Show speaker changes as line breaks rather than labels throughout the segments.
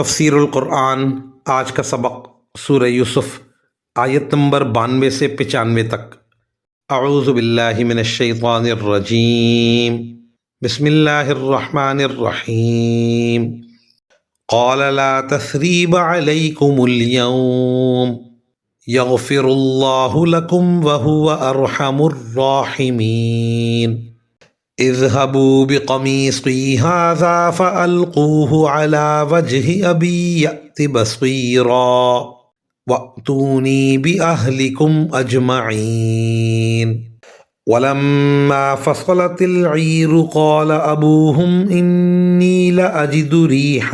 تفسیر القرآن آج کا سبق سورہ یوسف آیت نمبر 92 سے 95 تک۔ اعوذ باللہ من الشیطان الرجیم، بسم اللہ الرحمن الرحیم۔ قال لا تثریب علیکم اليوم یغفر اللہ لکم وہو ارحم الراحمین۔ اذهبوا بقميصي هذا فألقوه على وجه أبي يأت بصيرا وأتوني بأهلكم أجمعين۔ ولما فصلت العير قال أبوهم إني لأجد ريح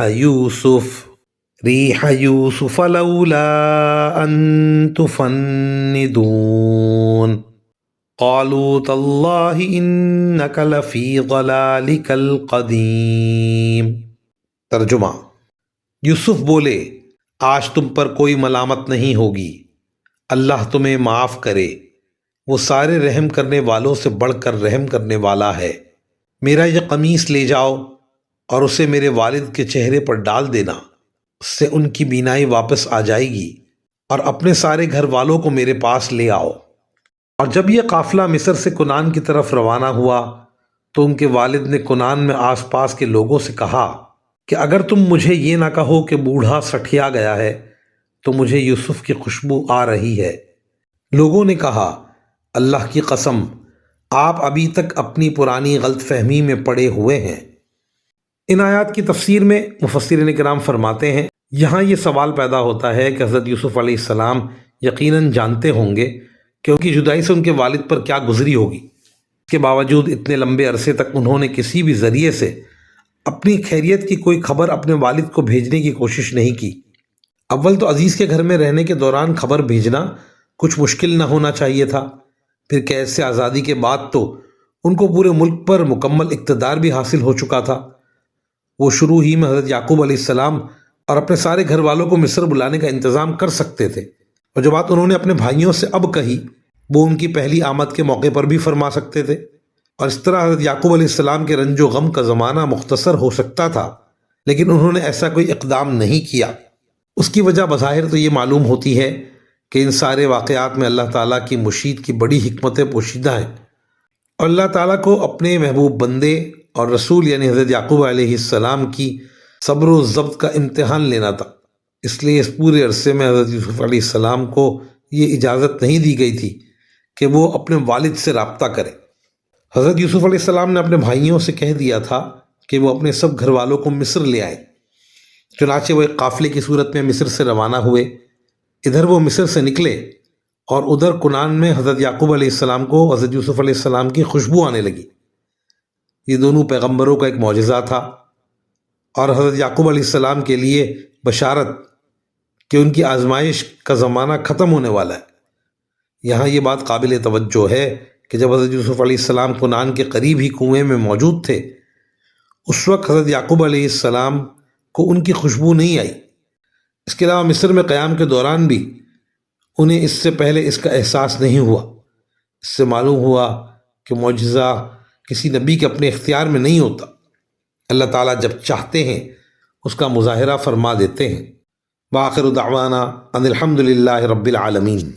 يوسف لولا أن تفندون۔ قالوا تاللہ انک لفی ضلالک القدیم۔ ترجمہ: یوسف بولے آج تم پر کوئی ملامت نہیں ہوگی، اللہ تمہیں معاف کرے، وہ سارے رحم کرنے والوں سے بڑھ کر رحم کرنے والا ہے۔ میرا یہ قمیص لے جاؤ اور اسے میرے والد کے چہرے پر ڈال دینا، اس سے ان کی بینائی واپس آ جائے گی، اور اپنے سارے گھر والوں کو میرے پاس لے آؤ۔ اور جب یہ قافلہ مصر سے کنعان کی طرف روانہ ہوا تو ان کے والد نے کنعان میں آس پاس کے لوگوں سے کہا کہ اگر تم مجھے یہ نہ کہو کہ بوڑھا سٹھیا گیا ہے تو مجھے یوسف کی خوشبو آ رہی ہے۔ لوگوں نے کہا اللہ کی قسم آپ ابھی تک اپنی پرانی غلط فہمی میں پڑے ہوئے ہیں۔ ان آیات کی تفسیر میں مفسرین کرام فرماتے ہیں یہاں یہ سوال پیدا ہوتا ہے کہ حضرت یوسف علیہ السلام یقیناً جانتے ہوں گے کہ ان کی جدائی سے ان کے والد پر کیا گزری ہوگی، اس کے باوجود اتنے لمبے عرصے تک انہوں نے کسی بھی ذریعے سے اپنی خیریت کی کوئی خبر اپنے والد کو بھیجنے کی کوشش نہیں کی۔ اول تو عزیز کے گھر میں رہنے کے دوران خبر بھیجنا کچھ مشکل نہ ہونا چاہیے تھا، پھر قید سے آزادی کے بعد تو ان کو پورے ملک پر مکمل اقتدار بھی حاصل ہو چکا تھا۔ وہ شروع ہی میں حضرت یعقوب علیہ السلام اور اپنے سارے گھر والوں کو مصر بلانے کا انتظام کر سکتے تھے، اور جو بات انہوں نے اپنے بھائیوں سے اب کہی وہ ان کی پہلی آمد کے موقع پر بھی فرما سکتے تھے، اور اس طرح حضرت یعقوب علیہ السلام کے رنج و غم کا زمانہ مختصر ہو سکتا تھا، لیکن انہوں نے ایسا کوئی اقدام نہیں کیا۔ اس کی وجہ بظاہر تو یہ معلوم ہوتی ہے کہ ان سارے واقعات میں اللہ تعالیٰ کی مشیت کی بڑی حکمتیں پوشیدہ ہیں، اور اللہ تعالیٰ کو اپنے محبوب بندے اور رسول یعنی حضرت یعقوب علیہ السلام کی صبر و ضبط کا امتحان لینا تھا۔ اس لیے اس پورے عرصے میں حضرت یوسف علیہ السلام کو یہ اجازت نہیں دی گئی تھی کہ وہ اپنے والد سے رابطہ کرے۔ حضرت یوسف علیہ السلام نے اپنے بھائیوں سے کہہ دیا تھا کہ وہ اپنے سب گھر والوں کو مصر لے آئیں۔ چنانچہ وہ ایک قافلے کی صورت میں مصر سے روانہ ہوئے۔ ادھر وہ مصر سے نکلے اور ادھر کنعان میں حضرت یعقوب علیہ السلام کو حضرت یوسف علیہ السلام کی خوشبو آنے لگی۔ یہ دونوں پیغمبروں کا ایک معجزہ تھا، اور حضرت یعقوب علیہ السلام کے لیے بشارت کہ ان کی آزمائش کا زمانہ ختم ہونے والا ہے۔ یہاں یہ بات قابل توجہ ہے کہ جب حضرت یوسف علیہ السلام کنعان کے قریب ہی کنویں میں موجود تھے، اس وقت حضرت یعقوب علیہ السلام کو ان کی خوشبو نہیں آئی۔ اس کے علاوہ مصر میں قیام کے دوران بھی انہیں اس سے پہلے اس کا احساس نہیں ہوا۔ اس سے معلوم ہوا کہ معجزہ کسی نبی کے اپنے اختیار میں نہیں ہوتا، اللہ تعالیٰ جب چاہتے ہیں اس کا مظاہرہ فرما دیتے ہیں۔ وآخر دعوانا ان الحمد للہ رب العالمین۔